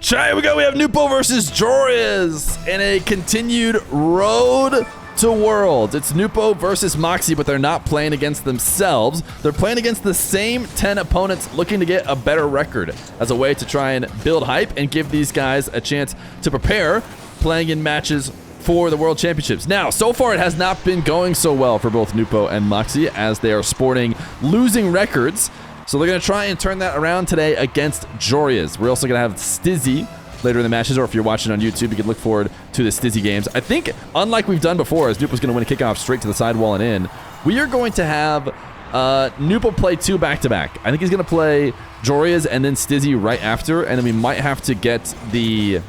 Here we go. We have Nwpo versus Joreuz in a continued road to Worlds. It's Nwpo versus Mawkzy, but they're not playing against themselves. They're playing against the same 10 opponents looking to get a better record as a way to try and build hype and give these guys a chance to prepare playing in matches for the World Championships. Now, so far it has not been going so well for both Nwpo and Mawkzy as they are sporting losing records. So they're going to try and turn that around today against Joreuz. We're also going to have Stizzy later in the matches, or if you're watching on YouTube, you can look forward to the Stizzy games. I think, unlike we've done before, as Nwpo's going to win a kickoff straight to the sidewall and in, we are going to have Nwpo play 2 back-to-back. I think he's going to play Joreuz and then Stizzy right after, and then we might have to get the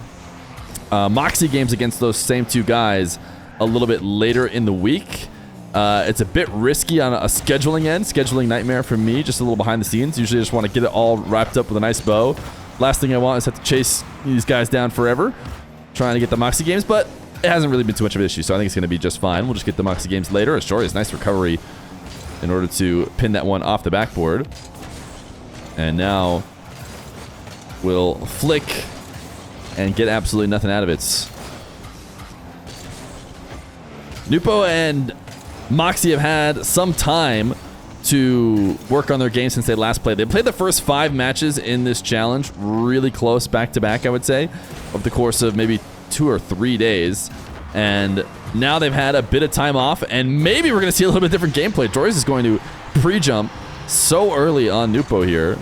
Mawkzy games against those same 2 guys a little bit later in the week. It's a bit risky on a scheduling end. Scheduling nightmare for me, just a little behind the scenes. Usually I just want to get it all wrapped up with a nice bow. Last thing I want is have to chase these guys down forever trying to get the Mawkzy games, but it hasn't really been too much of an issue, so I think it's going to be just fine. We'll just get the Mawkzy games later. Joreuz, nice recovery in order to pin that one off the backboard. And now we'll flick and get absolutely nothing out of it. Nwpo and Mawkzy have had some time to work on their game since they last played. They played the first 5 matches in this challenge really close back-to-back, I would say, over the course of maybe 2 or 3 days. And now they've had a bit of time off, and maybe we're going to see a little bit different gameplay. Joreuz is going to pre-jump so early on Nwpo here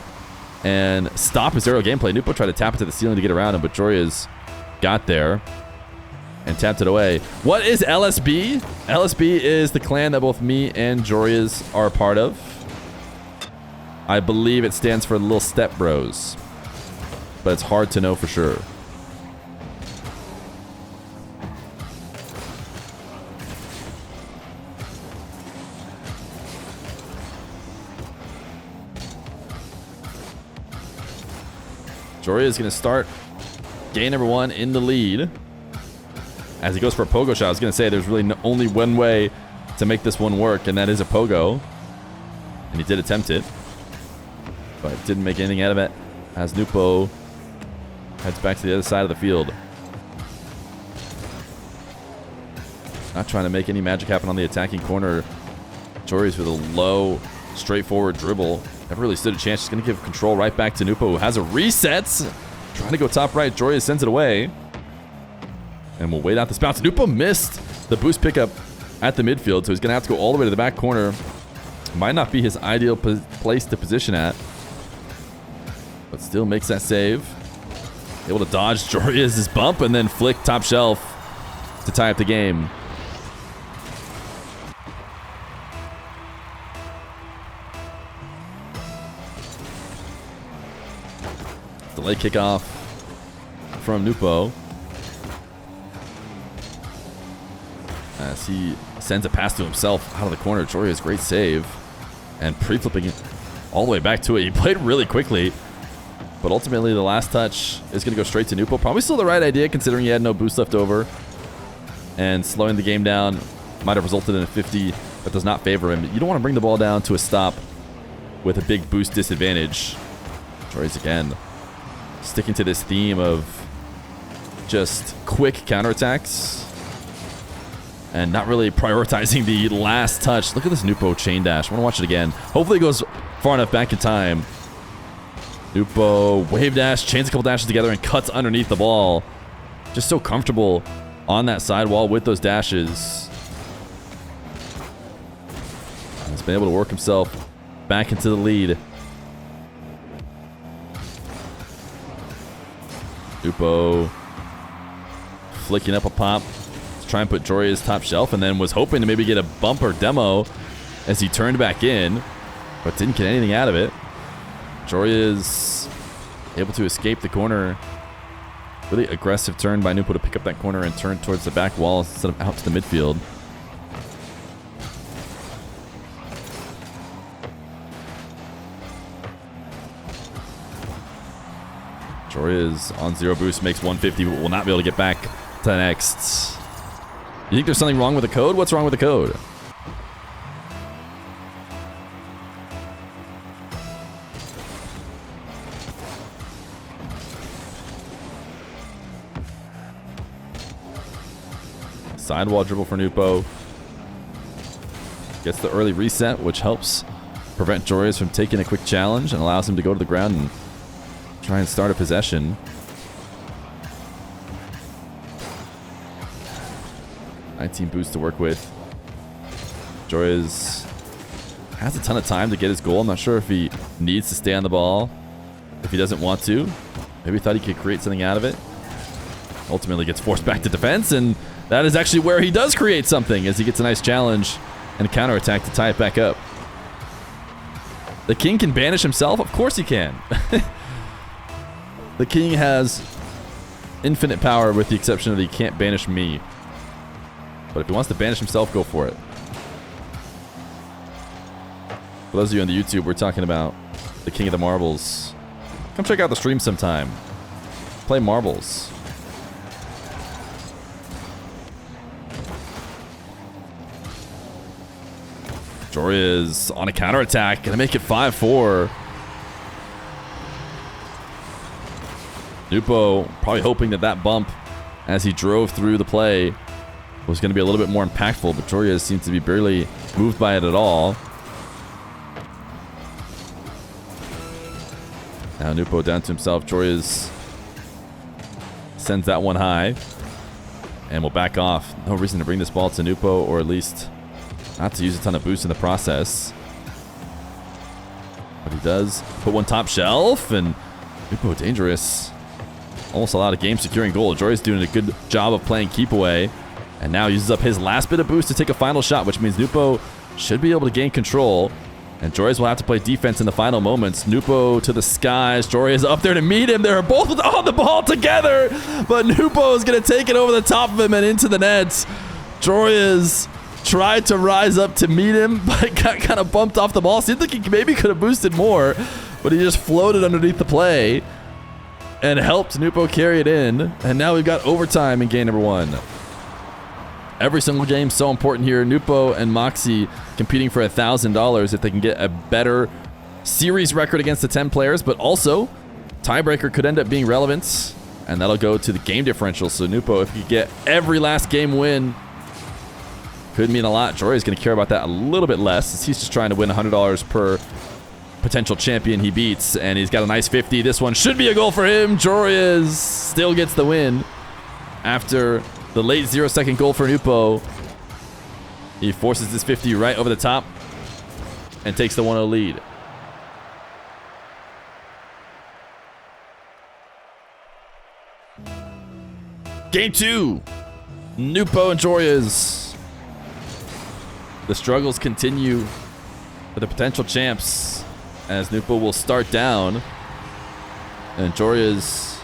and stop his aerial gameplay. Nwpo tried to tap it to the ceiling to get around him, but Joreuz got there and tapped it away. What is LSB? LSB is the clan that both me and Joreuz are a part of. I believe it stands for Little Step Bros, but it's hard to know for sure. Joreuz is going to start game number 1 in the lead. As he goes for a pogo shot, I was going to say there's really only one way to make this one work, and that is a pogo. And he did attempt it, but didn't make anything out of it as Nwpo heads back to the other side of the field. Not trying to make any magic happen on the attacking corner. Joreuz with a low, straightforward dribble. Never really stood a chance. Just going to give control right back to Nwpo, who has a reset. Trying to go top right. Joreuz sends it away. And we'll wait out this bounce. Nwpo missed the boost pickup at the midfield, so he's going to have to go all the way to the back corner. Might not be his ideal place to position at, but still makes that save. Able to dodge Joreuz's bump and then flick top shelf to tie up the game. Delay kickoff from Nwpo. As he sends a pass to himself out of the corner. Joreuz, great save. And pre-flipping it all the way back to it. He played really quickly. But ultimately, the last touch is going to go straight to Nwpo. Probably still the right idea, considering he had no boost left over. And slowing the game down might have resulted in a 50 that does not favor him. You don't want to bring the ball down to a stop with a big boost disadvantage. Joreuz again, sticking to this theme of just quick counterattacks and not really prioritizing the last touch. Look at this Nwpo chain dash. I want to watch it again. Hopefully it goes far enough back in time. Nwpo wave dash, chains a couple dashes together and cuts underneath the ball. Just so comfortable on that sidewall with those dashes. He's been able to work himself back into the lead. Nwpo flicking up a pop to try and put Joreuz top shelf, and then was hoping to maybe get a bumper demo as he turned back in, but didn't get anything out of it. Joreuz able to escape the corner. Really aggressive turn by Nwpo to pick up that corner and turn towards the back wall instead of out to the midfield. Joreuz on 0 boost, makes 150, but will not be able to get back to the next. You think there's something wrong with the code? What's wrong with the code? Sidewall dribble for Nwpo. Gets the early reset, which helps prevent Joreuz from taking a quick challenge and allows him to go to the ground and try and start a possession. Team boost to work with. Joreuz has a ton of time to get his goal. I'm not sure if he needs to stay on the ball, if he doesn't want to. Maybe he thought he could create something out of it. Ultimately gets forced back to defense, and that is actually where he does create something, as he gets a nice challenge and a counterattack to tie it back up. The king can banish himself? Of course he can. The king has infinite power, with the exception that he can't banish me. But if he wants to banish himself, go for it. For those of you on the YouTube, we're talking about the king of the marbles. Come check out the stream sometime. Play marbles. Joreuz on a counterattack. Gonna make it 5-4. Nwpo probably hoping that that bump as he drove through the play was going to be a little bit more impactful, but Joreuz seems to be barely moved by it at all. Now Nwpo down to himself. Joreuz sends that one high and will back off. No reason to bring this ball to Nwpo, or at least not to use a ton of boost in the process. But he does put one top shelf, and Nwpo dangerous. Almost allowed a game-securing goal. Joreuz doing a good job of playing keep away. And now uses up his last bit of boost to take a final shot, which means Nwpo should be able to gain control. And Joreuz will have to play defense in the final moments. Nwpo to the skies. Joreuz up there to meet him. They're both on the ball together. But Nwpo is going to take it over the top of him and into the net. Joreuz tried to rise up to meet him, but got kind of bumped off the ball. Seemed like he maybe could have boosted more, but he just floated underneath the play and helped Nwpo carry it in. And now we've got overtime in game number 1. Every single game so important here. Nwpo and Mawkzy competing for $1,000 if they can get a better series record against the 10 players, but also tiebreaker could end up being relevant, and that'll go to the game differential. So Nwpo, if you get every last game win, could mean a lot. Joreuz is going to care about that a little bit less, as he's just trying to win $100 per potential champion he beats, and he's got a nice 50. This one should be a goal for him. Joreuz still gets the win after the late 0-second goal for Nwpo. He forces this 50 right over the top and takes the 1-0 lead. Game 2. Nwpo and Joreuz. The struggles continue for the potential champs, as Nwpo will start down and Joreuz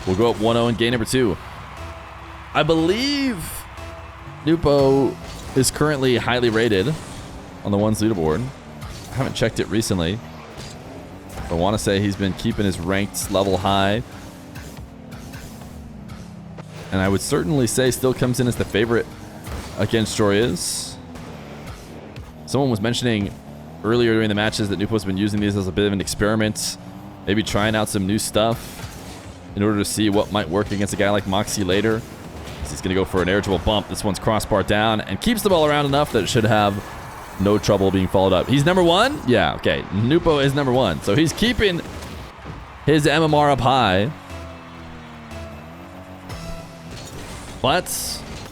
will go up 1-0 in game number 2. I believe Nwpo is currently highly rated on the ones leaderboard. I haven't checked it recently. I want to say he's been keeping his ranked level high. And I would certainly say still comes in as the favorite against Joreuz. Someone was mentioning earlier during the matches that Nwpo's been using these as a bit of an experiment. Maybe trying out some new stuff in order to see what might work against a guy like Mawkzy later. He's going to go for an air dribble bump. This one's crossbar down and keeps the ball around enough that it should have no trouble being followed up. He's number 1? Yeah, okay. Nwpo is number 1. So he's keeping his MMR up high. But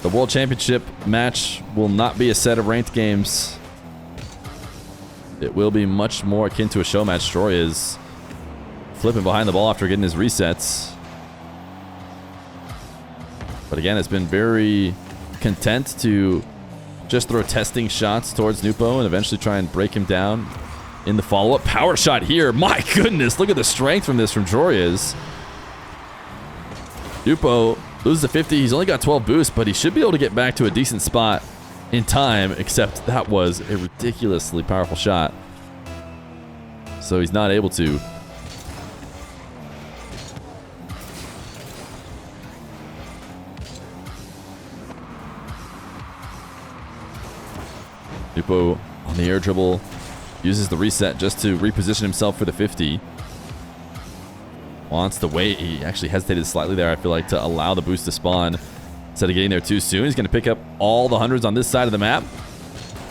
the World Championship match will not be a set of ranked games. It will be much more akin to a show match. Joreuz flipping behind the ball after getting his resets. But again, it's been very content to just throw testing shots towards Nwpo and eventually try and break him down in the follow-up. Power shot here. My goodness, look at the strength from this from Joreuz. Nwpo loses the 50. He's only got 12 boosts, but he should be able to get back to a decent spot in time, except that was a ridiculously powerful shot. So he's not able to. Nwpo on the air dribble uses the reset just to reposition himself for the 50. Wants to wait. He actually hesitated slightly there, I feel like, to allow the boost to spawn. Instead of getting there too soon, he's going to pick up all the hundreds on this side of the map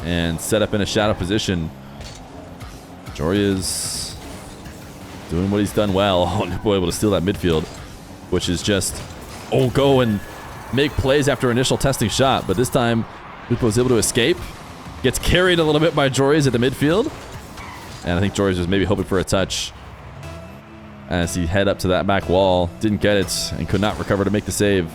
and set up in a shadow position. Joreuz doing what he's done well. Oh, Nwpo able to steal that midfield, which is just, go and make plays after initial testing shot. But this time, Nwpo is able to escape. Gets carried a little bit by Joreuz at the midfield. And I think Joreuz was maybe hoping for a touch as he head up to that back wall. Didn't get it and could not recover to make the save.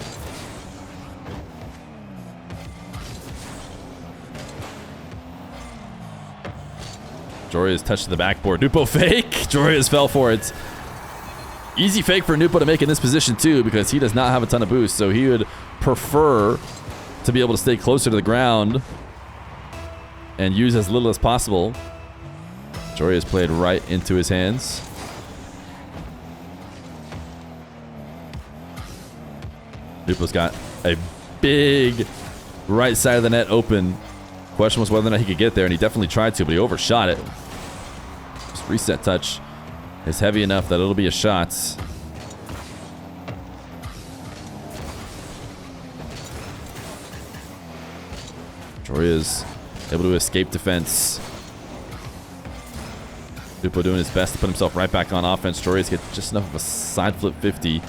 Joreuz touched the backboard. Nwpo fake. Joreuz fell for it. Easy fake for Nwpo to make in this position too, because he does not have a ton of boost, so he would prefer to be able to stay closer to the ground and use as little as possible. Joreuz played right into his hands. Nwpo's got a big right side of the net open. Question was whether or not he could get there, and he definitely tried to, but he overshot it. This reset touch is heavy enough that it'll be a shot. Joreuz able to escape defense. Nwpo doing his best to put himself right back on offense. Joreuz gets just enough of a side flip 50.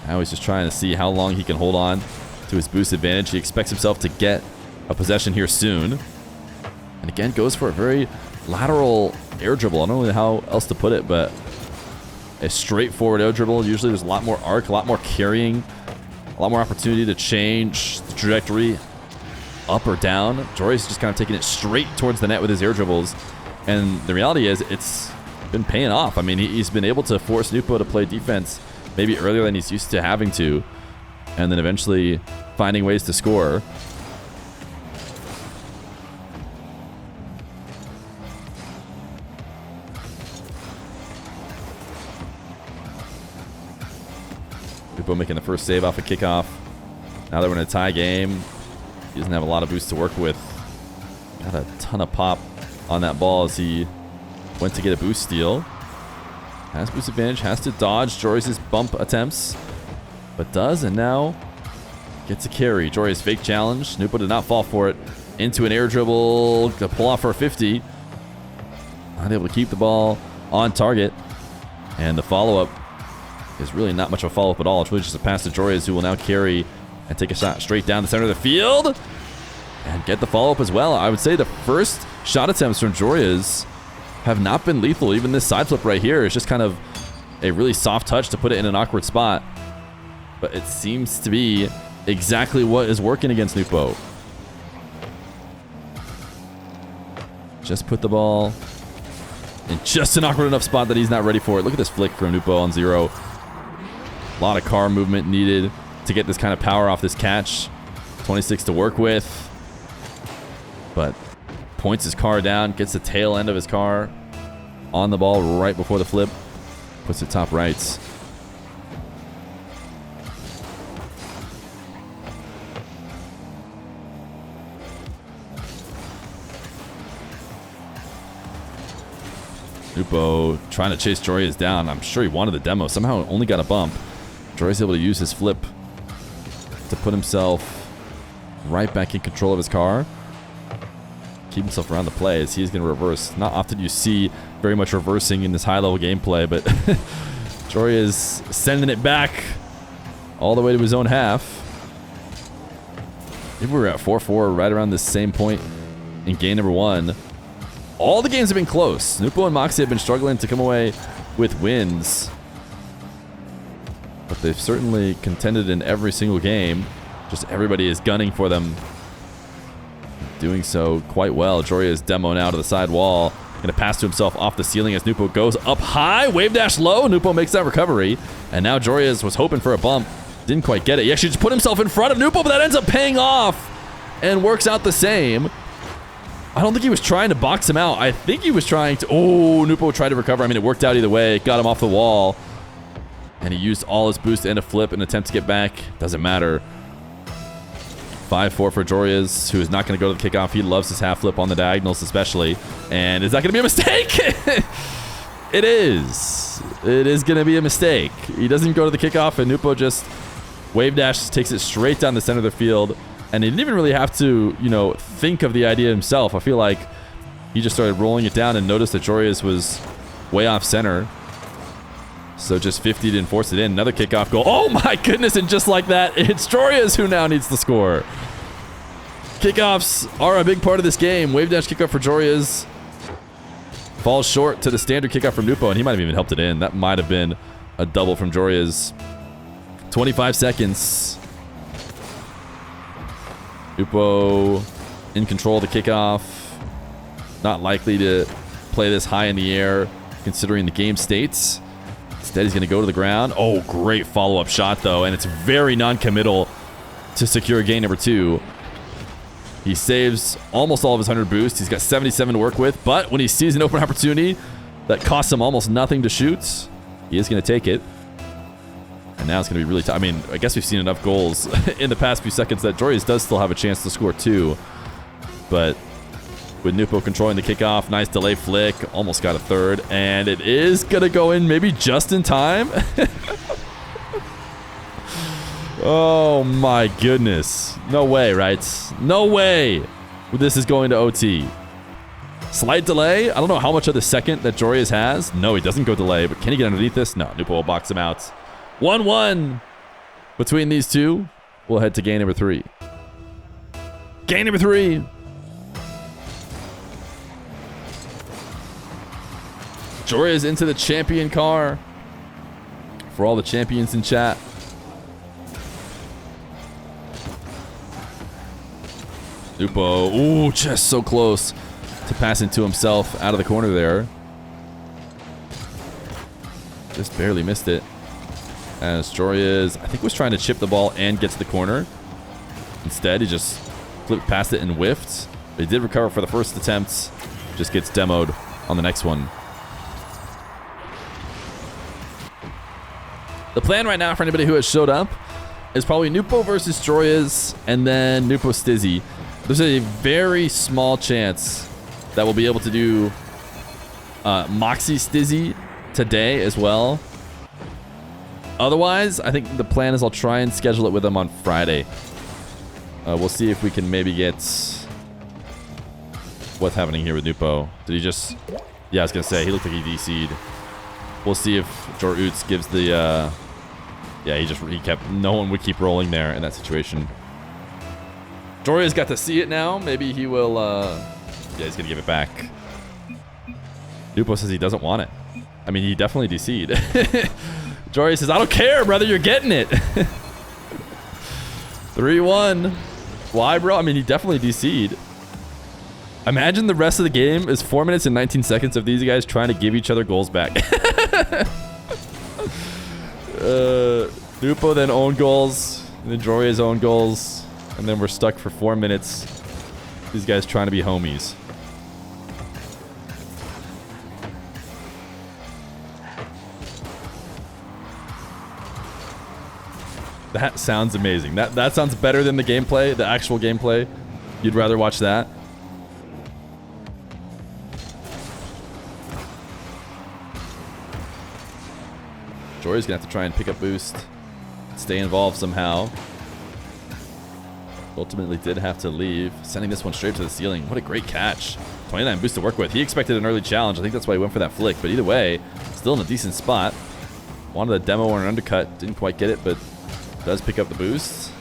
Now he's just trying to see how long he can hold on to his boost advantage. He expects himself to get a possession here soon. And again, goes for a very lateral air dribble. I don't know how else to put it, but a straightforward air dribble. Usually there's a lot more arc, a lot more carrying, a lot more opportunity to change the trajectory up or down. Joreuz is just kind of taking it straight towards the net with his air dribbles. And the reality is it's been paying off. I mean, he's been able to force Nwpo to play defense maybe earlier than he's used to having to, and then eventually finding ways to score. Nwpo making the first save off a kickoff. Now that we're in a tie game, he doesn't have a lot of boost to work with. Got a ton of pop on that ball as he went to get a boost steal. Has boost advantage, has to dodge Joreuz's bump attempts, but does, and now gets a carry. Joreuz fake challenge. Nwpo did not fall for it. Into an air dribble to pull off for a 50. Not able to keep the ball on target. And the follow-up is really not much of a follow-up at all. It's really just a pass to Joreuz, who will now carry and take a shot straight down the center of the field. And get the follow-up as well. I would say the first shot attempts from Joreuz have not been lethal. Even this side flip right here is just kind of a really soft touch to put it in an awkward spot. But it seems to be exactly what is working against Nwpo. Just put the ball in just an awkward enough spot that he's not ready for it. Look at this flick from Nwpo on 0. A lot of car movement needed to get this kind of power off this catch. 26 to work with. But points his car down, gets the tail end of his car on the ball right before the flip. Puts it top right. Nwpo trying to chase Joreuz down. I'm sure he wanted the demo. Somehow only got a bump. Joreuz able to use his flip to put himself right back in control of his car. Keep himself around the play as he's going to reverse. Not often you see very much reversing in this high-level gameplay, but Joreuz sending it back all the way to his own half. I think we were at 4-4 right around the same point in game number 1. All the games have been close. Nwpo and Mawkzy have been struggling to come away with wins, but they've certainly contended in every single game. Just everybody is gunning for them. Doing so quite well. Joreuz demoing out of the side wall. Gonna pass to himself off the ceiling as Nwpo goes up high. Wave dash low. Nwpo makes that recovery. And now Joreuz was hoping for a bump. Didn't quite get it. He actually just put himself in front of Nwpo, but that ends up paying off and works out the same. I don't think he was trying to box him out. I think he was trying to... Oh, Nwpo tried to recover. I mean, it worked out either way. Got him off the wall. And he used all his boost and a flip in an attempt to get back. Doesn't matter. 5-4 for Joreuz, who is not going to go to the kickoff. He loves his half flip on the diagonals especially. And is that going to be a mistake? It is. It is going to be a mistake. He doesn't go to the kickoff, and Nwpo just Wave dash takes it straight down the center of the field. And he didn't even really have to, you know, think of the idea himself. I feel like he just started rolling it down and noticed that Joreuz was way off center. So just 50'd and forced it in. Another kickoff goal. Oh my goodness, and just like that, it's Joreuz who now needs to score. Kickoffs are a big part of this game. Wave dash kickoff for Joreuz. Falls short to the standard kickoff from Nwpo, and he might have even helped it in. That might have been a double from Joreuz. 25 seconds. Nwpo in control of the kickoff. Not likely to play this high in the air, considering the game states. Instead, he's going to go to the ground. Oh, great follow-up shot, though, and it's very non-committal to secure gain number 2. He saves almost all of his 100 boost. He's got 77 to work with, but when he sees an open opportunity that costs him almost nothing to shoot, he is going to take it. And now it's going to be really tough. I mean, I guess we've seen enough goals in the past few seconds that Joreuz does still have a chance to score 2. But with Nwpo controlling the kickoff, nice delay flick, almost got a third, and it is going to go in maybe just in time. Oh my goodness. No way, right? No way this is going to OT. Slight delay. I don't know how much of the second that Joreuz has. No, he doesn't go delay, but can he get underneath this? No, Nwpo will box him out. 1-1 between these two. We'll head to game number 3. Game number 3. Joreuz into the champion car. For all the champions in chat. Nwpo, ooh, just so close to passing to himself out of the corner there. Just barely missed it. As Joreuz, I think, was trying to chip the ball and get to the corner. Instead, he just flipped past it and whiffed. But he did recover for the first attempt. Just gets demoed on the next one. The plan right now for anybody who has showed up is probably Nwpo versus Joreuz and then Nwpo Stizzy. There's a very small chance that we'll be able to do Mawkzy Stizzy today as well. Otherwise, I think the plan is I'll try and schedule it with them on Friday. We'll see if we can maybe get... What's happening here with Nwpo? Did he just... Yeah, I was going to say, he looked like he DC'd. We'll see if Joreuz gives the... Yeah, he kept... No one would keep rolling there in that situation. Joreuz got to see it now. Maybe he will... Yeah, he's going to give it back. Nwpo says he doesn't want it. I mean, he definitely DC'd. Joreuz says, I don't care, brother. You're getting it. 3-1. Why, bro? I mean, he definitely DC'd. Imagine the rest of the game is 4 minutes and 19 seconds of these guys trying to give each other goals back. Nwpo then own goals. And then Joreuz own goals. And then we're stuck for 4 minutes. These guys trying to be homies. That sounds amazing. That sounds better than the gameplay, the actual gameplay. You'd rather watch that? Joreuz gonna have to try and pick up boost. Stay involved somehow. Ultimately did have to leave. Sending this one straight to the ceiling. What a great catch. 29 boost to work with. He expected an early challenge. I think that's why he went for that flick. But either way, still in a decent spot. Wanted a demo or an undercut. Didn't quite get it, but does pick up the boost.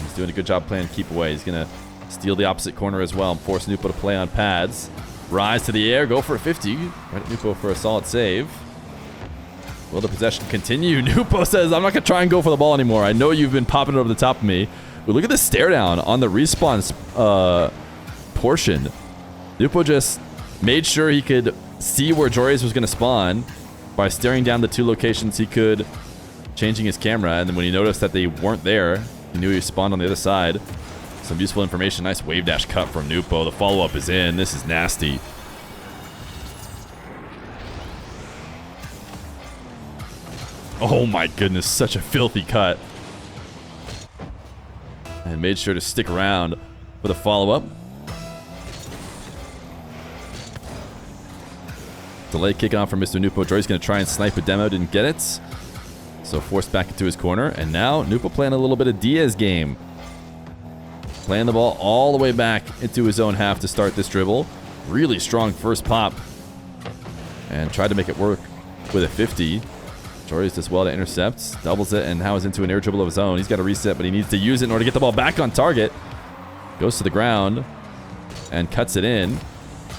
He's doing a good job playing keep away. He's going to steal the opposite corner as well and force Nwpo to play on pads. Rise to the air. Go for a 50. Right at Nwpo for a solid save. Will the possession continue? Nwpo says, I'm not going to try and go for the ball anymore. I know you've been popping it over the top of me. But look at the stare down on the respawn portion. Nwpo just made sure he could see where Joreuz was going to spawn by staring down the 2 locations he could, changing his camera. And then when he noticed that they weren't there, he knew he spawned on the other side. Some useful information. Nice wave dash cut from Nwpo. The follow-up is in. This is nasty. Oh my goodness, such a filthy cut. And made sure to stick around for the follow-up. Delay kickoff from Mr. Nwpo. Joreuz going to try and snipe a demo. Didn't get it. So forced back into his corner. And now Nwpo playing a little bit of Diaz game. Playing the ball all the way back into his own half to start this dribble. Really strong first pop. And tried to make it work with a 50. Joreuz does well to intercept. Doubles it and now is into an air dribble of his own. He's got to reset, but he needs to use it in order to get the ball back on target. Goes to the ground and cuts it in.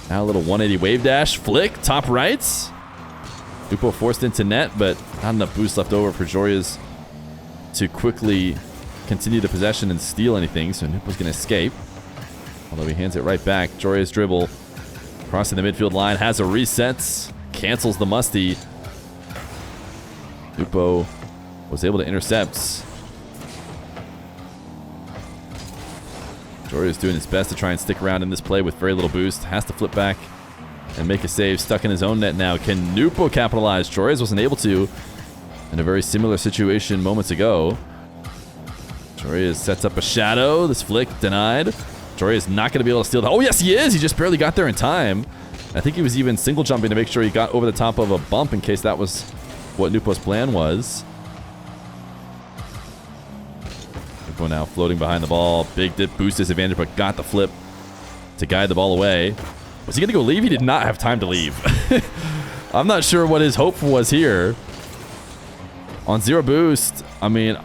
Now a little 180 wave dash. Flick, top right. Nwpo forced into net, but not enough boost left over for Joreuz to quickly continue the possession and steal anything. So Nwpo's going to escape. Although he hands it right back. Joreuz dribble. Crossing the midfield line. Has a reset. Cancels the musty. Nwpo was able to intercept. Joreuz doing his best to try and stick around in this play with very little boost. Has to flip back and make a save. Stuck in his own net now. Can Nwpo capitalize? Joreuz wasn't able to in a very similar situation moments ago. Joreuz sets up a shadow. This flick denied. Joreuz not going to be able to steal that. Oh, yes, he is. He just barely got there in time. I think he was even single jumping to make sure he got over the top of a bump in case that was what Nwpo's plan was. Nwpo now floating behind the ball. Big dip, boost his advantage, but got the flip to guide the ball away. Was he going to go leave? He did not have time to leave. I'm not sure what his hope was here. On 0 boost, I mean,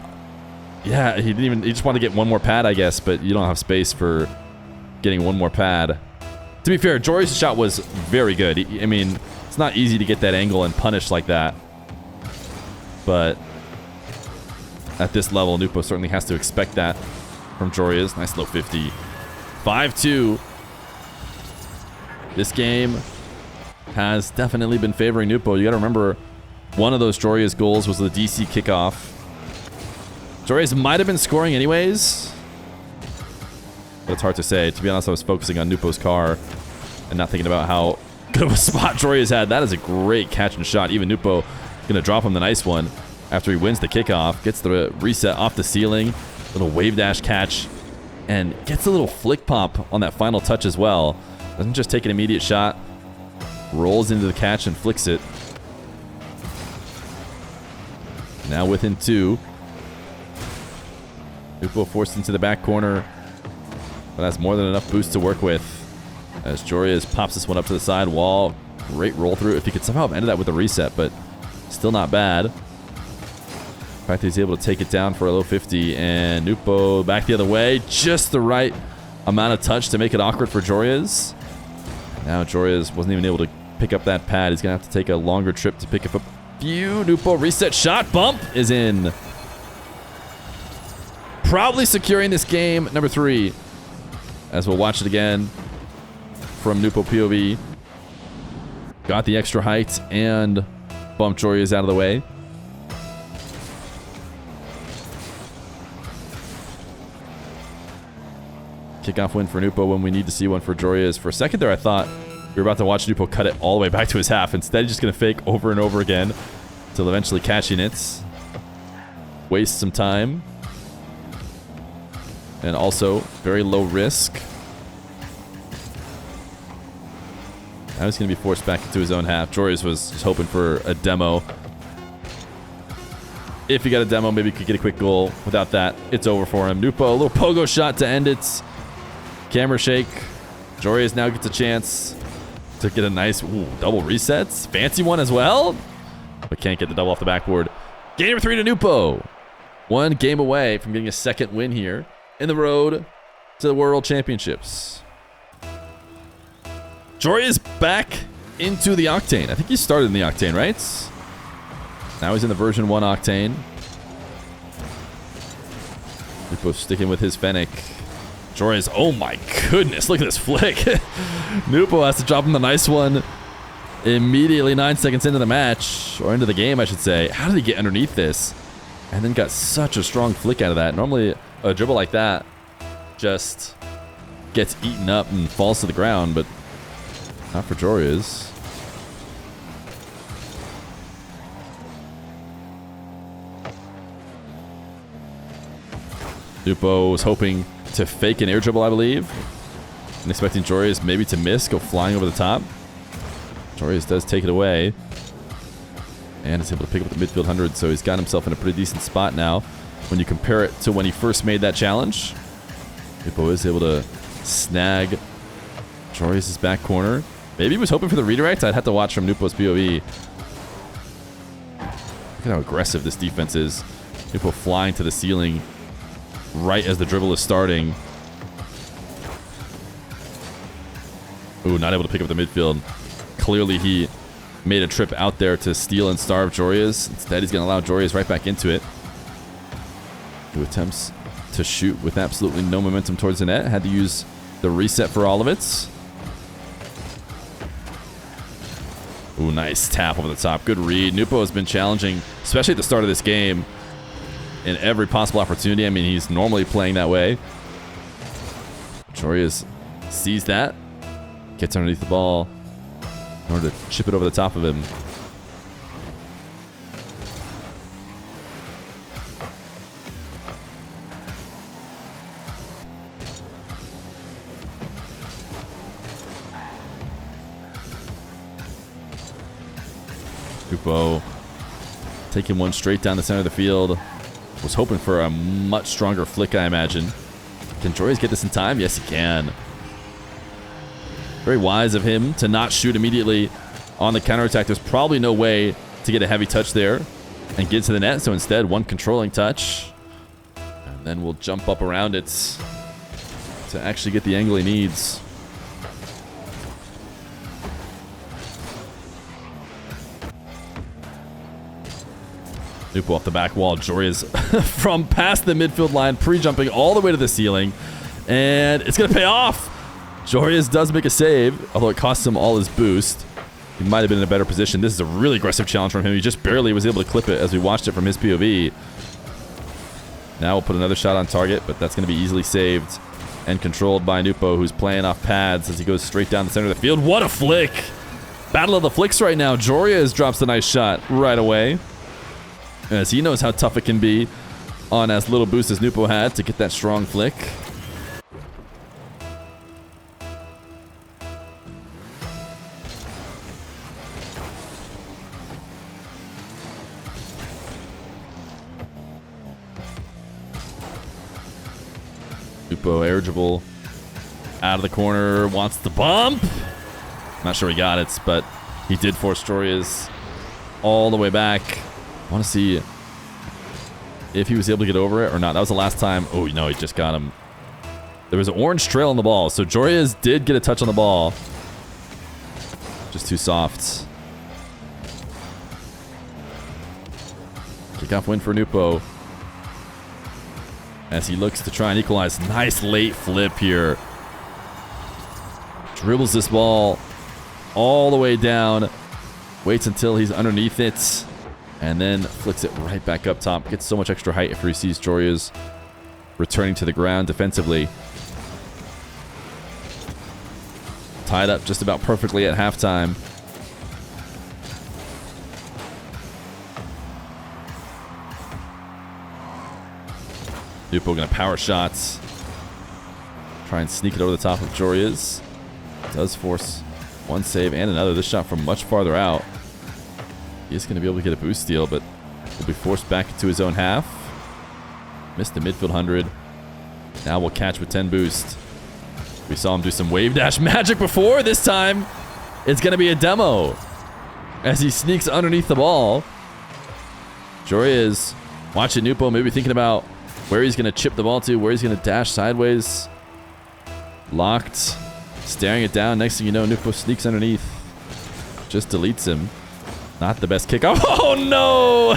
yeah, he just wanted to get one more pad, I guess, but you don't have space for getting one more pad. To be fair, Joreuz's shot was very good. I mean, it's not easy to get that angle and punish like that. But at this level, Nwpo certainly has to expect that from Joreuz. Nice low 50. 5-2. This game has definitely been favoring Nwpo. You got to remember, one of those Joreuz goals was the DC kickoff. Joreuz might have been scoring anyways, but it's hard to say. To be honest, I was focusing on Nwpo's car and not thinking about how good of a spot Joreuz had. That is a great catch and shot. Even Nwpo going to drop him the nice one after he wins the kickoff. Gets the reset off the ceiling. Little wave dash catch. And gets a little flick pop on that final touch as well. Doesn't just take an immediate shot. Rolls into the catch and flicks it. Now within 2. Nwpo forced into the back corner, but has more than enough boost to work with. As Joreuz pops this one up to the side wall. Great roll through. If he could somehow have ended that with a reset, but still not bad. In fact, he's able to take it down for a low 50, and Nwpo back the other way. Just the right amount of touch to make it awkward for Joreuz. Now Joreuz wasn't even able to pick up that pad. He's going to have to take a longer trip to pick up a few. Nwpo reset shot. Bump is in. Probably securing this game, number 3. As we'll watch it again from Nwpo POV. Got the extra height and bumped Joreuz out of the way. Kickoff win for Nwpo when we need to see one for Joreuz. For a second there, I thought we were about to watch Nwpo cut it all the way back to his half. Instead, he's just going to fake over and over again until eventually catching it. Waste some time. And also, very low risk. Now he's going to be forced back into his own half. Joreuz was just hoping for a demo. If he got a demo, maybe he could get a quick goal. Without that, it's over for him. Nwpo, a little pogo shot to end it. Camera shake. Joreuz now gets a chance to get a nice double resets. Fancy one as well. But can't get the double off the backboard. Game number 3 to Nwpo. 1 game away from getting a second win here in the road to the World Championships. Joreuz back into the Octane. I think he started in the Octane, right? Now he's in the version 1 Octane. Nwpo sticking with his Fennec. Joreuz, oh my goodness, look at this flick. Nwpo has to drop him the nice one immediately 9 seconds into the match, or into the game, I should say. How did he get underneath this? And then got such a strong flick out of that. Normally, a dribble like that just gets eaten up and falls to the ground, but not for Joreuz. Nwpo was hoping to fake an air dribble, I believe, and expecting Joreuz maybe to miss, go flying over the top. Joreuz does take it away. And is able to pick up the midfield 100, so he's got himself in a pretty decent spot now. When you compare it to when he first made that challenge, Nwpo is able to snag Joreuz's back corner. Maybe he was hoping for the redirect. I'd have to watch from Nwpo's POV. Look at how aggressive this defense is. Nwpo flying to the ceiling right as the dribble is starting. Ooh, not able to pick up the midfield. Clearly he made a trip out there to steal and starve Joreuz. Instead, he's going to allow Joreuz right back into it. Who attempts to shoot with absolutely no momentum towards the net. Had to use the reset for all of it. Ooh, nice tap over the top. Good read. Nwpo has been challenging, especially at the start of this game, in every possible opportunity. I mean, he's normally playing that way. Joreuz sees that. Gets underneath the ball in order to chip it over the top of him. Nwpo taking one straight down the center of the field. Was hoping for a much stronger flick, I imagine. Can Joreuz get this in time? Yes, he can. Very wise of him to not shoot immediately on the counterattack. There's probably no way to get a heavy touch there and get to the net. So instead, one controlling touch. And then we'll jump up around it to actually get the angle he needs. Nwpo off the back wall. Joreuz from past the midfield line, pre-jumping all the way to the ceiling. And it's going to pay off. Joreuz does make a save, although it costs him all his boost. He might have been in a better position. This is a really aggressive challenge from him. He just barely was able to clip it as we watched it from his POV. Now we'll put another shot on target, but that's going to be easily saved and controlled by Nwpo, who's playing off pads as he goes straight down the center of the field. What a flick! Battle of the flicks right now. Joreuz drops a nice shot right away, as he knows how tough it can be on as little boost as Nwpo had to get that strong flick. Nwpo air out of the corner, wants the bump. Not sure he got it, but he did force Joreuz all the way back. I want to see if he was able to get over it or not. That was the last time. Oh, no, he just got him. There was an orange trail on the ball, so Joreuz did get a touch on the ball. Just too soft. Kickoff win for Nwpo, as he looks to try and equalize. Nice late flip here. Dribbles this ball all the way down. Waits until he's underneath it. And then flicks it right back up top. Gets so much extra height after he sees Joreuz returning to the ground defensively. Tied up just about perfectly at halftime. Nwpo gonna power shots. Try and sneak it over the top of Joreuz. Does force one save and another. This shot from much farther out. He is going to be able to get a boost steal, but will be forced back into his own half. Missed the midfield 100. Now we'll catch with 10 boost. We saw him do some wave dash magic before. This time, it's going to be a demo as he sneaks underneath the ball. Joreuz watching Nwpo, maybe thinking about where he's going to chip the ball to, where he's going to dash sideways. Locked, staring it down. Next thing you know, Nwpo sneaks underneath. Just deletes him. Not the best kickoff. Oh, no!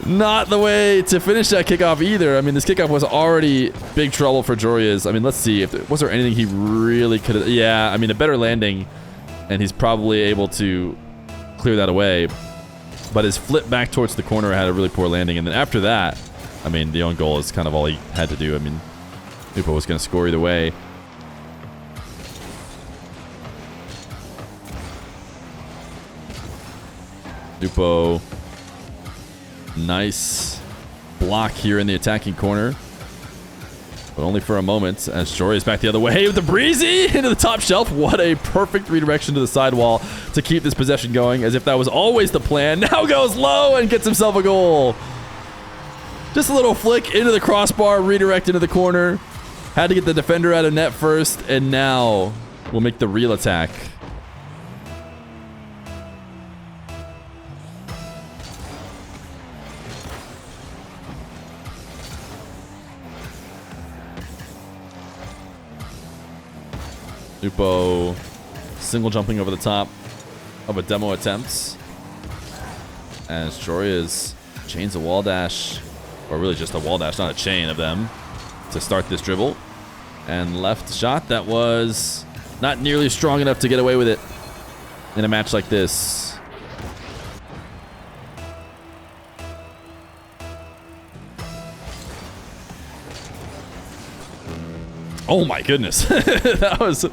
Not the way to finish that kickoff either. I mean, this kickoff was already big trouble for Joreuz. I mean, let's see. Was there anything he really could have... Yeah, I mean, a better landing, and he's probably able to clear that away. But his flip back towards the corner had a really poor landing. And then after that, I mean, the own goal is kind of all he had to do. I mean, Nwpo was going to score either way. Nwpo, nice block here in the attacking corner. But only for a moment, as Joreuz back the other way with the breezy into the top shelf. What a perfect redirection to the sidewall to keep this possession going, as if that was always the plan. Now goes low and gets himself a goal. Just a little flick into the crossbar, redirect into the corner. Had to get the defender out of net first, and now we'll make the real attack. Nwpo single jumping over the top of a demo attempt. As Joreuz chains a wall dash, or really just a wall dash, not a chain of them, to start this dribble. And left shot that was not nearly strong enough to get away with it in a match like this. Oh my goodness. That was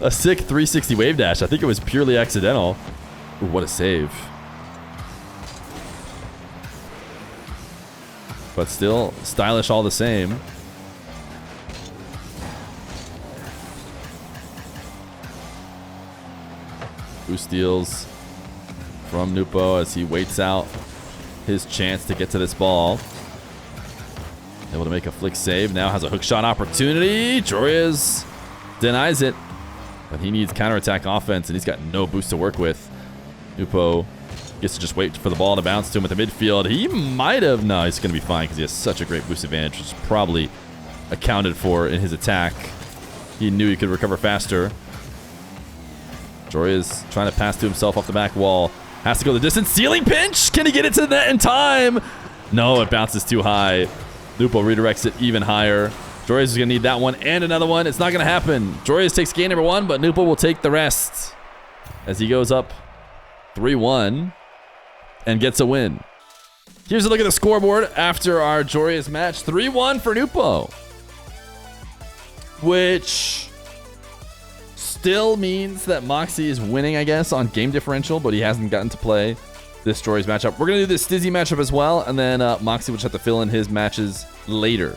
a sick 360 wave dash. I think it was purely accidental. Ooh, what a save. But still stylish all the same. Boost steals from Nwpo as he waits out his chance to get to this ball. Able to make a flick save. Now has a hook shot opportunity. Joreuz denies it. But he needs counterattack offense, and he's got no boost to work with. Nwpo gets to just wait for the ball to bounce to him at the midfield. He might have... No, he's going to be fine because he has such a great boost advantage, which is probably accounted for in his attack. He knew he could recover faster. Joreuz trying to pass to himself off the back wall. Has to go the distance. Ceiling pinch! Can he get it to the net in time? No, it bounces too high. Nwpo redirects it even higher. Joreuz is going to need that one and another one. It's not going to happen. Joreuz takes game number 1, but Nwpo will take the rest as he goes up 3-1 and gets a win. Here's a look at the scoreboard after our Joreuz match. 3-1 for Nwpo, which still means that Mawkzy is winning, I guess, on game differential, but he hasn't gotten to play this Joreuz matchup. We're going to do this Stizzy matchup as well, and then Mawkzy will just have to fill in his matches later.